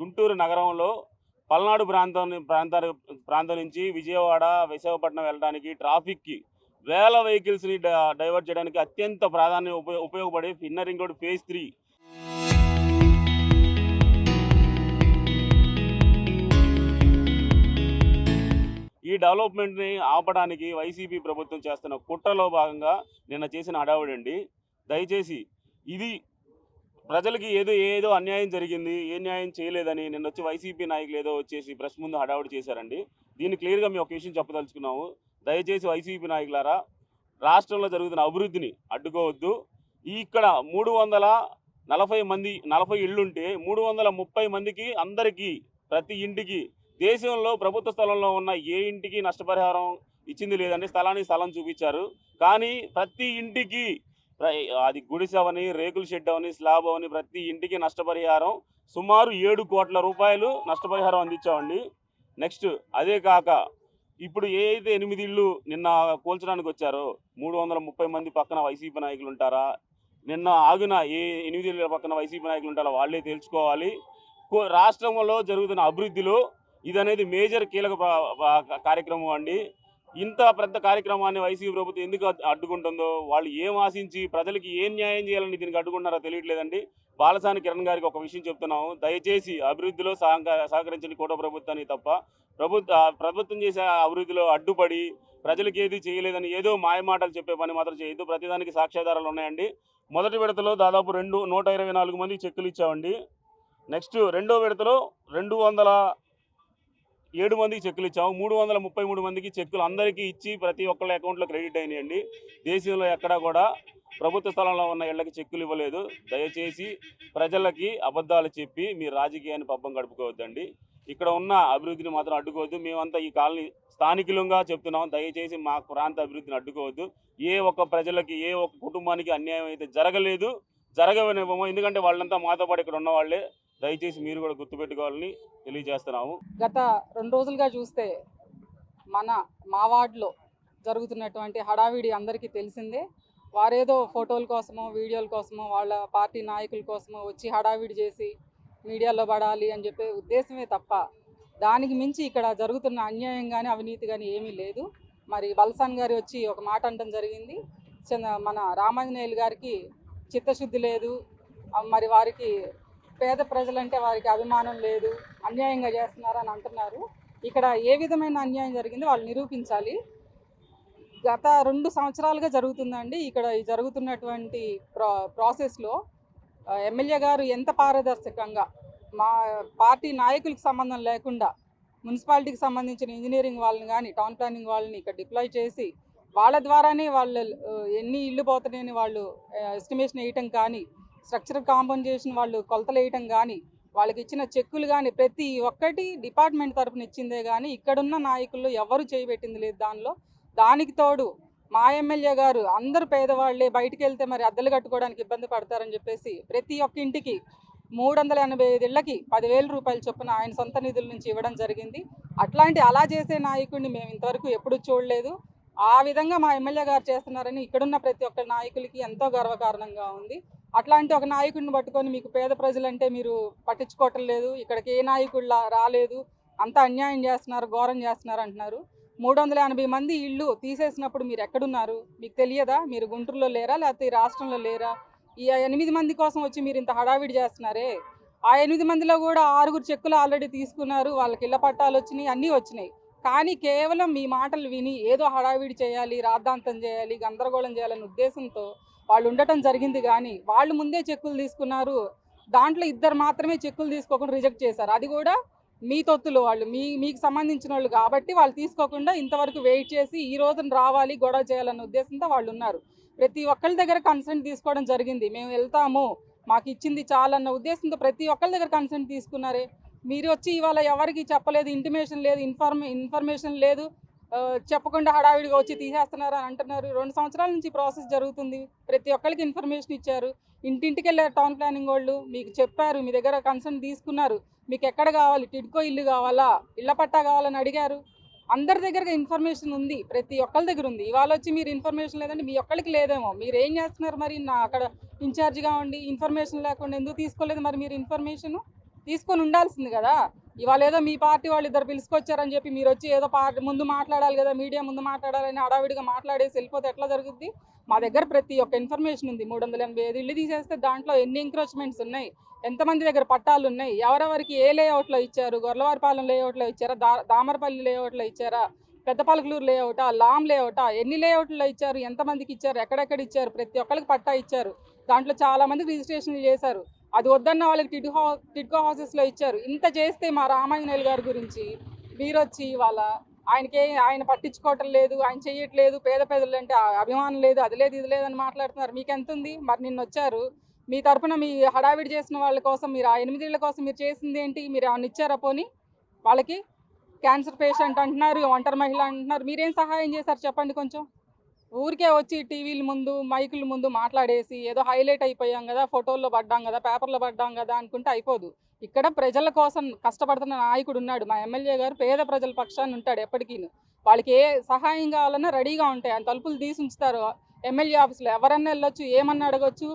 గుంటూరు నగరంలో పల్నాడు ప్రాంతం నుంచి విజయవాడ, విశాఖపట్నం వెళ్ళడానికి ట్రాఫిక్‌కి వేల వెహికల్స్‌ని డైవర్ట్ చేయడానికి అత్యంత ఉపయోగపడే ఇన్నర్ రింగ్ రోడ్ ఫేజ్ 3 ఈ డెవలప్‌మెంట్‌ని ఆపడానికి వైసీపీ ప్రభుత్వం చేస్తున్న కుట్రలో భాగంగా నిన్న చేసిన హడావుడండి. దయచేసి ఇది ప్రజలకి ఏదో అన్యాయం జరిగింది, ఏ న్యాయం చేయలేదని నిన్నొచ్చి వైసీపీ నాయకులు ఏదో వచ్చేసి ప్రెస్ ముందు హడావుడి చేశారండి. దీన్ని క్లియర్‌గా మేము ఒక విషయం చెప్పదలుచుకున్నాము. దయచేసి వైసీపీ నాయకులారా, రాష్ట్రంలో జరుగుతున్న అభివృద్ధిని అడ్డుకోవద్దు. ఇక్కడ 40 ఇళ్ళుంటే 330 మందికి అందరికీ ప్రతి ఇంటికి దేశంలో ప్రభుత్వ స్థలంలో ఉన్న ఏ ఇంటికి నష్టపరిహారం ఇచ్చింది లేదండి. స్థలానికి స్థలం చూపించారు. కానీ ప్రతి ఇంటికి అది గుడిసె అవని, రేకుల షెడ్ అవని, స్లాబ్ అవని ప్రతి ఇంటికి నష్టపరిహారం సుమారు 7 కోట్ల రూపాయలు నష్టపరిహారం అందించామండి. నెక్స్ట్ అదే కాక ఇప్పుడు ఏదైతే 8 ఇళ్ళు నిన్న కూల్చడానికి వచ్చారో 330 మంది పక్కన వైసీపీ నాయకులు ఉంటారా, నిన్న ఆగిన ఏ 8 ఇళ్ళ పక్కన వైసీపీ నాయకులు ఉంటారో వాళ్ళే తేల్చుకోవాలి. రాష్ట్రంలో జరుగుతున్న అభివృద్ధిలో ఇదనేది మేజర్ కీలక కార్యక్రమం అండి. ఇంత పెద్ద కార్యక్రమాన్ని వైసీపీ ప్రభుత్వం ఎందుకు అడ్డుకుంటుందో, వాళ్ళు ఏం ఆశించి ప్రజలకి ఏం న్యాయం చేయాలని దీనికి అడ్డుకుంటున్నారో తెలియట్లేదండి. బాలసాని కిరణ్ గారికి ఒక విషయం చెప్తున్నాము, దయచేసి అభివృద్ధిలో సహకరించండి కూటమి ప్రభుత్వానికి తప్ప ప్రభుత్వం చేసే అభివృద్ధిలో అడ్డుపడి ప్రజలకు ఏది చేయలేదని ఏదో మాయమాటలు చెప్పే పని మాత్రం చేయొద్దు. ప్రతిదానికి సాక్ష్యాధారాలు ఉన్నాయండి. మొదటి విడతలో దాదాపు 124 మందికి చెక్కులు ఇచ్చామండి. నెక్స్ట్ రెండో విడతలో 207 మందికి చెక్కులు ఇచ్చాము. 333 మందికి చెక్కులు అందరికీ ఇచ్చి ప్రతి ఒక్కళ్ళ అకౌంట్లో క్రెడిట్ అయినాయండి. దేశంలో ఎక్కడా కూడా ప్రభుత్వ స్థలంలో ఉన్న ఇళ్ళకి చెక్కులు ఇవ్వలేదు. దయచేసి ప్రజలకి అబద్ధాలు చెప్పి మీ రాజకీయాన్ని పబ్బం గడుపుకోవద్దండి. ఇక్కడ ఉన్న అభివృద్ధిని మాత్రం అడ్డుకోవద్దు. మేమంతా ఈ కాలనీ స్థానికులంగా చెప్తున్నాం, దయచేసి మా ప్రాంత అభివృద్ధిని అడ్డుకోవద్దు. ఏ ఒక్క ప్రజలకి ఏ ఒక్క కుటుంబానికి అన్యాయం అయితే జరగలేదు, జరగవనివ్వము. ఎందుకంటే వాళ్ళంతా మాతో పాటు ఇక్కడ ఉన్నవాళ్ళే. దయచేసి మీరు కూడా గుర్తుపెట్టుకోవాలని తెలియజేస్తున్నాము. గత 2 రోజులుగా చూస్తే మా వార్డులో జరుగుతున్నటువంటి హడావిడి అందరికీ తెలిసిందే. వారేదో ఫోటోల కోసమో, వీడియోల కోసమో, వాళ్ళ పార్టీ నాయకుల కోసమో వచ్చి హడావిడి చేసి మీడియాలో పడాలి అని చెప్పే ఉద్దేశమే తప్ప దానికి మించి ఇక్కడ జరుగుతున్న అన్యాయం కానీ అవినీతి కానీ ఏమీ లేదు. మరి బల్సాన్ గారు వచ్చి ఒక మాట అనడం జరిగింది, మన రామాంజనేయులు గారికి చిత్తశుద్ధి లేదు, మరి వారికి పేద ప్రజలంటే వారికి అభిమానం లేదు, అన్యాయంగా చేస్తున్నారని అంటున్నారు. ఇక్కడ ఏ విధమైన అన్యాయం జరిగిందో వాళ్ళు నిరూపించాలి. గత 2 సంవత్సరాలుగా జరుగుతుందండి. ఇక్కడ జరుగుతున్నటువంటి ప్రాసెస్లో ఎమ్మెల్యే గారు ఎంత పారదర్శకంగా మా పార్టీ నాయకులకు సంబంధం లేకుండా మున్సిపాలిటీకి సంబంధించిన ఇంజనీరింగ్ వాళ్ళని కానీ టౌన్ ప్లానింగ్ వాళ్ళని ఇక్కడ డిప్లాయ్ చేసి వాళ్ళ ద్వారానే వాళ్ళు ఎన్ని ఇళ్ళు పోతున్నాయని వాళ్ళు ఎస్టిమేషన్ వేయటం కానీ, స్ట్రక్చరల్ కాంపౌండేషన్ వాళ్ళు కొలతలు వేయటం కానీ, వాళ్ళకి ఇచ్చిన చెక్కులు కానీ ప్రతి ఒక్కటి డిపార్ట్మెంట్ తరఫున ఇచ్చిందే కానీ ఇక్కడున్న నాయకుల్లో ఎవరు చేయబెట్టింది లేదు. దానికి తోడు మా ఎమ్మెల్యే గారు అందరూ పేదవాళ్లే, బయటికి వెళ్తే మరి అద్దెలు కట్టుకోవడానికి ఇబ్బంది పడతారని చెప్పేసి ప్రతి ఒక్క ఇంటికి 385 ఇళ్లకి 10,000 రూపాయల చొప్పున ఆయన సొంత నిధుల నుంచి ఇవ్వడం జరిగింది. అలా చేసే నాయకుడిని మేము ఇంతవరకు ఎప్పుడూ చూడలేదు. ఆ విధంగా మా ఎమ్మెల్యే గారు చేస్తున్నారని ఇక్కడున్న ప్రతి ఒక్క నాయకులకి ఎంతో గర్వకారణంగా ఉంది. అట్లాంటి ఒక నాయకుడిని పట్టుకొని మీకు పేద ప్రజలంటే మీరు పట్టించుకోవటం లేదు, ఇక్కడికి ఏ నాయకుడు రాలేదు, అంతా అన్యాయం చేస్తున్నారు, ఘోరం చేస్తున్నారు అంటున్నారు. 380 మంది ఇళ్ళు తీసేసినప్పుడు మీరు ఎక్కడున్నారు? మీకు తెలియదా? మీరు గుంటూరులో లేరా, లేకపోతే రాష్ట్రంలో లేరా? ఈ 8 మంది కోసం వచ్చి మీరు ఇంత హడావిడి చేస్తున్నారే. ఆ 8 మందిలో కూడా 6 చెక్కులు ఆల్రెడీ తీసుకున్నారు, వాళ్ళకి ఇళ్ల పట్టాలు వచ్చినాయి, అన్నీ వచ్చినాయి. కానీ కేవలం మీ మాటలు విని ఏదో హడావిడి చేయాలి, రాద్ధాంతం చేయాలి, గందరగోళం చేయాలనే ఉద్దేశంతో వాళ్ళు ఉండటం జరిగింది. కానీ వాళ్ళు ముందే చెక్కులు తీసుకున్నారు. దాంట్లో 2 మాత్రమే చెక్కులు తీసుకోకుండా రిజెక్ట్ చేశారు. అది కూడా మీ తొత్తులు వాళ్ళు, మీకు సంబంధించిన వాళ్ళు కాబట్టి వాళ్ళు తీసుకోకుండా ఇంతవరకు వెయిట్ చేసి ఈ రోజున రావాలి, గొడవ చేయాలన్న ఉద్దేశంతో వాళ్ళు ఉన్నారు. ప్రతి ఒక్కరి దగ్గర కన్సెంట్ తీసుకోవడం జరిగింది. మేము వెళ్తాము, మాకు ఇచ్చింది చాలన్న ఉద్దేశంతో ప్రతి ఒక్కరి దగ్గర కన్సెంట్ తీసుకున్నారే. మీరు వచ్చి ఇవాళ ఎవరికి చెప్పలేదు, ఇంటిమేషన్ లేదు, ఇన్ఫర్మేషన్ లేదు, చెప్పకుండా హడావిడిగా వచ్చి తీసేస్తున్నారు అని అంటున్నారు. 2 సంవత్సరాల నుంచి ప్రాసెస్ జరుగుతుంది. ప్రతి ఒక్కరికి ఇన్ఫర్మేషన్ ఇచ్చారు. ఇంటింటికి వెళ్ళారు టౌన్ ప్లానింగ్ వాళ్ళు, మీకు చెప్పారు, మీ దగ్గర కన్సెంట్ తీసుకున్నారు, మీకు ఎక్కడ కావాలి, టిడ్కో ఇల్లు కావాలా, ఇళ్ల పట్టా కావాలని అడిగారు. అందరి దగ్గర ఇన్ఫర్మేషన్ ఉంది, ప్రతి ఒక్కరి దగ్గర ఉంది. ఇవాళ వచ్చి మీరు ఇన్ఫర్మేషన్ లేదంటే మీ ఒక్కరికి లేదేమో. మీరు ఏం చేస్తున్నారు మరి? అక్కడ ఇన్ఛార్జిగా ఉండి ఇన్ఫర్మేషన్ లేకుండా ఎందుకు తీసుకోలేదు మరి మీరు ఇన్ఫర్మేషను? తీసుకొని ఉండాల్సింది కదా. ఇవాళ ఏదో మీ పార్టీ వాళ్ళు ఇద్దరు పిలుచుకొచ్చారని చెప్పి మీరు వచ్చి ఏదో పార్టీ ముందు మాట్లాడాలి కదా, మీడియా ముందు మాట్లాడాలని హడావిడిగా మాట్లాడేసి వెళ్ళిపోతే ఎట్లా జరుగుద్ది? మా దగ్గర ప్రతి ఒక్క ఇన్ఫర్మేషన్ ఉంది. 385 ఇల్లు తీసేస్తే దాంట్లో ఎన్ని ఎంక్రోచ్మెంట్స్ ఉన్నాయి, ఎంతమంది దగ్గర పట్టాలు ఉన్నాయి, ఎవరెవరికి ఏ లేఅవుట్లో ఇచ్చారు, గొర్లవారిపాలెం లేఅవుట్లో ఇచ్చారా, దామరపల్లి లేఅవుట్లో ఇచ్చారా, పెద్దపలకలూరు లేఅవుటా, లామ్ లేఅవుటా, ఎన్ని లేఅవుట్లో ఇచ్చారు, ఎంతమందికి ఇచ్చారు, ఎక్కడెక్కడ ఇచ్చారు, ప్రతి ఒక్కరికి పట్టా ఇచ్చారు. దాంట్లో చాలా మందికి రిజిస్ట్రేషన్లు చేశారు. అది వద్దన్న వాళ్ళకి టిడ్కో హౌసెస్లో ఇచ్చారు. ఇంత చేస్తే మా రామాంజనేయులు గారి గురించి మీరు వచ్చి ఇవాళ ఆయన పట్టించుకోవటం లేదు, ఆయన చెయ్యట్లేదు, పేద ప్రజలు అంటే అభిమానం లేదు, అది లేదు ఇది లేదని మాట్లాడుతున్నారు. మీకు ఎంత ఉంది? మరి నిన్న వచ్చారు, మీ తరఫున మీ హడావిడి చేసిన వాళ్ళ కోసం మీరు ఆ 8 ఏళ్ల కోసం మీరు చేసింది ఏంటి? మీరు ఏమన్నా ఇచ్చారా? పోనీ వాళ్ళకి క్యాన్సర్ పేషెంట్ అంటున్నారు, ఒంటరి మహిళ అంటున్నారు, మీరేం సహాయం చేశారు చెప్పండి? కొంచెం ఊరికే వచ్చి టీవీల ముందు మైకుల ముందు మాట్లాడేసి ఏదో హైలైట్ అయిపోయాం కదా, ఫోటోల్లో పడ్డాం కదా, పేపర్లో పడ్డాం కదా అనుకుంటే అయిపోదు. ఇక్కడ ప్రజల కోసం కష్టపడుతున్న నాయకుడు ఉన్నాడు. మా ఎమ్మెల్యే గారు పేద ప్రజల పక్షాన్ని ఉంటాడు ఎప్పటికీ. వాళ్ళకి ఏ సహాయం కావాలన్నా రెడీగా ఉంటాయి. ఆయన తలుపులు తీసి ఉంచుతారు ఎమ్మెల్యే ఆఫీస్లో. ఎవరన్నా వెళ్ళొచ్చు, ఏమన్నా అడగొచ్చు.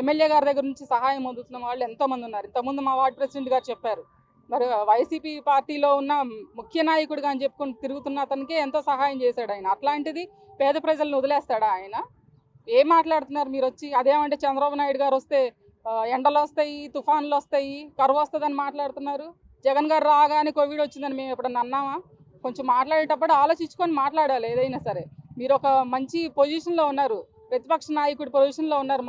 ఎమ్మెల్యే గారి దగ్గర నుంచి సహాయం పొందుతున్న వాళ్ళు ఎంతోమంది ఉన్నారు. ఇంతకుముందు మా వార్డు ప్రెసిడెంట్ గారు చెప్పారు. మరి వైసీపీ పార్టీలో ఉన్న ముఖ్య నాయకుడిగా అని చెప్పుకొని తిరుగుతున్న అతనికి ఎంతో సహాయం చేశాడు ఆయన. అట్లాంటిది పేద ప్రజలను వదిలేస్తాడా ఆయన? ఏం మాట్లాడుతున్నారు మీరు వచ్చి? అదేమంటే చంద్రబాబు నాయుడు గారు వస్తే ఎండలు వస్తాయి, తుఫాన్లు వస్తాయి, కరువు వస్తుందని మాట్లాడుతున్నారు. జగన్ గారు రాగానే కోవిడ్ వచ్చిందని మేము ఎప్పుడన్నా అన్నామా? కొంచెం మాట్లాడేటప్పుడు ఆలోచించుకొని మాట్లాడాలి ఏదైనా సరే. మీరు ఒక మంచి పొజిషన్లో ఉన్నారు, ప్రతిపక్ష నాయకుడి పొజిషన్లో ఉన్నారు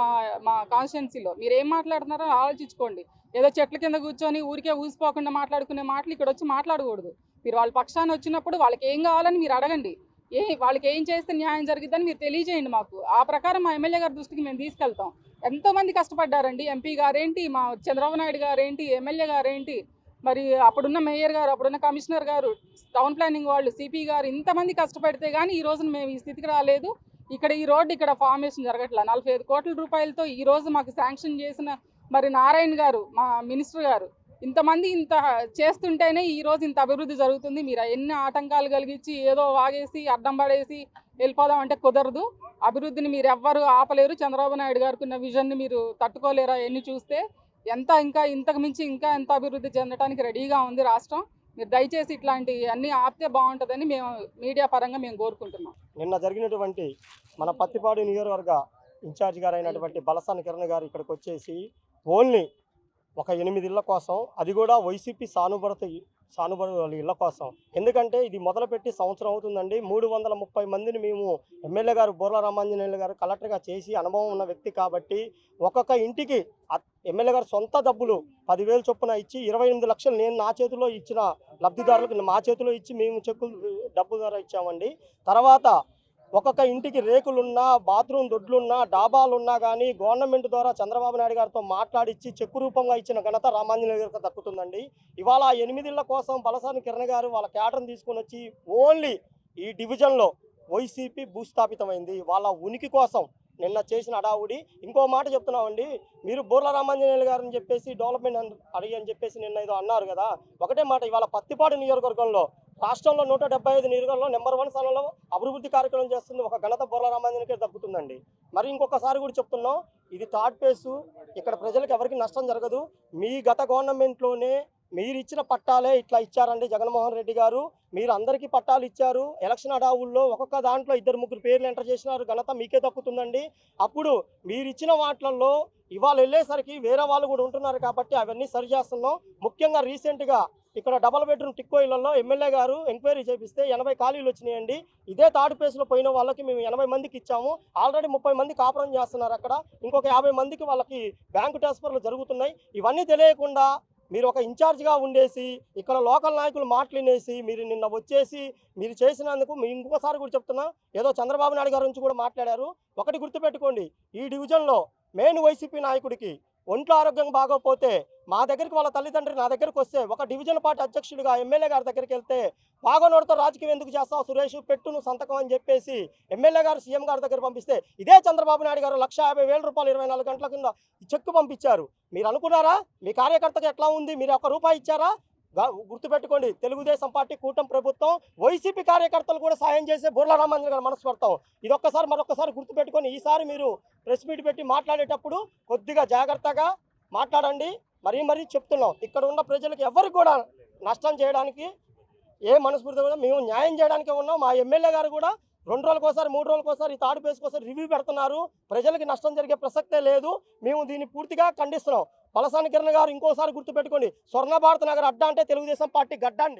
మా కాన్స్టిట్యున్సీలో. మీరు ఏం మాట్లాడుతున్నారో ఆలోచించుకోండి. ఏదో చెట్ల కింద కూర్చొని ఊరికే ఊసిపోకుండా మాట్లాడుకునే మాటలు ఇక్కడ వచ్చి మాట్లాడకూడదు. మీరు వాళ్ళ పక్షాన్ని వచ్చినప్పుడు వాళ్ళకి ఏం కావాలని మీరు అడగండి. వాళ్ళకి ఏం చేస్తే న్యాయం జరిగిద్దని మీరు తెలియజేయండి మాకు. ఆ ప్రకారం మా ఎమ్మెల్యే గారి దృష్టికి మేము తీసుకెళ్తాం. ఎంతోమంది కష్టపడ్డారండి. ఎంపీ గారేంటి, మా చంద్రబాబు నాయుడు గారేంటి, ఎమ్మెల్యే గారేంటి, మరి అప్పుడున్న మేయర్ గారు, అప్పుడున్న కమిషనర్ గారు, టౌన్ ప్లానింగ్ వాళ్ళు, సిపి గారు, ఇంతమంది కష్టపడితే కానీ ఈ రోజున మేము ఈ స్థితికి రాలేదు. ఇక్కడ ఈ రోడ్డు ఇక్కడ ఫార్మేషన్ జరగట్లా. 45 కోట్ల రూపాయలతో ఈ రోజు మాకు శాంక్షన్ చేసిన మరి నారాయణ గారు, మా మినిస్టర్ గారు, ఇంతమంది ఇంత చేస్తుంటేనే ఈరోజు ఇంత అభివృద్ధి జరుగుతుంది. మీరు ఎన్ని ఆటంకాలు కలిగించి ఏదో వాగేసి అడ్డం పడేసి వెళ్ళిపోదాం అంటే కుదరదు. అభివృద్ధిని మీరు ఎవ్వరు ఆపలేరు. చంద్రబాబు నాయుడు గారికి ఉన్న విజన్ని మీరు తట్టుకోలేరా? ఎన్ని చూస్తే ఇంకా ఇంతకు మించి ఇంకా ఎంత అభివృద్ధి చెందడానికి రెడీగా ఉంది రాష్ట్రం. మీరు దయచేసి ఇట్లాంటి అన్నీ ఆపితే బాగుంటుందని మేము మీడియా పరంగా మేము కోరుకుంటున్నాం. నిన్న జరిగినటువంటి మన పత్తిపాడు నియోజకవర్గ ఇన్ఛార్జ్ గారు అయినటువంటి బలసాని కిరణ్ గారు ఇక్కడికి వచ్చేసి ఓన్లీ ఒక 8 ఇళ్ల కోసం, అది కూడా వైసీపీ సానుభూతి ఇళ్ల కోసం. ఎందుకంటే ఇది మొదలుపెట్టి సంవత్సరం అవుతుందండి. 330 మందిని మేము ఎమ్మెల్యే గారు బోర్ల రామాంజనేయులు గారు కలెక్టర్గా చేసి అనుభవం ఉన్న వ్యక్తి కాబట్టి ఒక్కొక్క ఇంటికి ఎమ్మెల్యే గారు సొంత డబ్బులు 10,000 చొప్పున ఇచ్చి 28 లక్షలు నేను నా చేతిలో ఇచ్చిన లబ్ధిదారులకు మా చేతిలో ఇచ్చి మేము చెక్కులు డబ్బు ద్వారా ఇచ్చామండి. తర్వాత ఒక్కొక్క ఇంటికి రేకులున్నా, బాత్రూమ్ దొడ్లున్నా, డాబాలున్నా కానీ గవర్నమెంట్ ద్వారా చంద్రబాబు నాయుడు గారితో మాట్లాడిచ్చి చెక్కు రూపంగా ఇచ్చిన ఘనత రామాంజనేయులు గారికి దక్కుతుందండి. ఇవాళ 8 ఇళ్ల కోసం బలసాని కిరణ్ గారు వాళ్ళ క్యాడర్ని తీసుకొని వచ్చి ఓన్లీ ఈ డివిజన్లో వైసీపీ భూస్థాపితమైంది. వాళ్ళ ఉనికి కోసం నిన్న చేసిన అడావుడి. ఇంకో మాట చెప్తున్నామండి, మీరు బోర్ల రామాంజనేయులు గారని చెప్పేసి డెవలప్మెంట్ అడిగి అని చెప్పేసి నిన్న ఏదో అన్నారు కదా. ఒకటే మాట, ఇవాళ పత్తిపాడు నియోజకవర్గంలో రాష్ట్రంలో 175 నియోజకవర్గంలో నెంబర్ 1 స్థానంలో అభివృద్ధి కార్యక్రమం చేస్తుంది ఒక ఘనత బోర్ల రామాంజనేయులకే దక్కుతుందండి. మరి ఇంకొకసారి కూడా చెప్తున్నాం, ఇది థర్డ్ ఫేసు. ఇక్కడ ప్రజలకు ఎవరికి నష్టం జరగదు. మీ గత గవర్నమెంట్లోనే మీరు ఇచ్చిన పట్టాలే ఇట్లా ఇచ్చారండి జగన్మోహన్ రెడ్డి గారు. మీరు అందరికీ పట్టాలు ఇచ్చారు. ఎలక్షన్ అడావుల్లో ఒక్కొక్క దాంట్లో 2-3 పేర్లు ఎంటర్ చేసినారు. ఘనత మీకే దక్కుతుందండి. అప్పుడు మీరు ఇచ్చిన వాటిల్లో ఇవాళ వెళ్ళేసరికి వేరే వాళ్ళు కూడా ఉంటున్నారు కాబట్టి అవన్నీ సరి చేస్తున్నాం. ముఖ్యంగా రీసెంట్గా ఇక్కడ డబల్ బెడ్రూమ్ టిక్కో ఇళ్లలో ఎమ్మెల్యే గారు ఎంక్వైరీ చేపిస్తే 80 ఖాళీలు వచ్చినాయండి. ఇదే థర్డ్ ఫేజ్లో పోయిన వాళ్ళకి మేము 80 మందికి ఇచ్చాము. ఆల్రెడీ 30 మంది కాపురం చేస్తున్నారు అక్కడ. ఇంకొక 50 మందికి వాళ్ళకి బ్యాంకు ట్రాన్స్ఫర్లు జరుగుతున్నాయి. ఇవన్నీ తెలియకుండా మీరు ఒక ఇన్ఛార్జ్గా ఉండేసి ఇక్కడ లోకల్ నాయకులు మాట్లాడేసి మీరు నిన్న వచ్చేసి మీరు చేసినందుకు మీ ఇంకొకసారి కూడా చెప్తున్నా, ఏదో చంద్రబాబు నాయుడు గారి నుంచి కూడా మాట్లాడారు. ఒకటి గుర్తుపెట్టుకోండి, ఈ డివిజన్లో మెయిన్ వైసీపీ నాయకుడికి ఒంట్లో ఆరోగ్యం బాగోపోతే మా దగ్గరికి వాళ్ళ తల్లిదండ్రులు నా దగ్గరికి వస్తే ఒక డివిజన్ పార్టీ అధ్యక్షుడిగా ఎమ్మెల్యే గారి దగ్గరికి వెళ్తే బాగోనోడితో రాజకీయం ఎందుకు చేస్తావు సురేష్, పెట్టు నువ్వు సంతకం అని చెప్పేసి ఎమ్మెల్యే గారు సీఎం గారి దగ్గర పంపిస్తే ఇదే చంద్రబాబు నాయుడు గారు 1,50,000 రూపాయలు 24 గంటల కింద చెక్కు పంపించారు. మీరు అనుకున్నారా మీ కార్యకర్తకు ఎట్లా ఉంది? మీరు ₹1 ఇచ్చారా? గుర్తుపెట్టుకోండి, తెలుగుదేశం పార్టీ కూటమి ప్రభుత్వం వైసీపీ కార్యకర్తలు కూడా సాయం చేసే బోర్ల రామాంజనేయులు గారు మనసు పెడతాం. ఇదొక్కసారి మరొకసారి గుర్తుపెట్టుకొని ఈసారి మీరు ప్రెస్ మీట్ పెట్టి మాట్లాడేటప్పుడు కొద్దిగా జాగ్రత్తగా మాట్లాడండి. మరీ చెప్తున్నాం. ఇక్కడ ఉన్న ప్రజలకు ఎవరికి కూడా నష్టం చేయడానికి ఏ మనస్ఫూర్తి కూడా మేము న్యాయం చేయడానికే ఉన్నాం. మా ఎమ్మెల్యే గారు కూడా 2 రోజులకోసారి 3 రోజులకోసారి ఈ తాడు పేసుకోసారి రివ్యూ పెడుతున్నారు. ప్రజలకి నష్టం జరిగే ప్రసక్తే లేదు. మేము దీన్ని పూర్తిగా ఖండిస్తున్నాం. పలసాని కిరణ్ గారు ఇంకోసారి గుర్తుపెట్టుకోండి, స్వర్ణ భారత నగర్ అడ్డా అంటే తెలుగుదేశం పార్టీ గడ్డ అండి.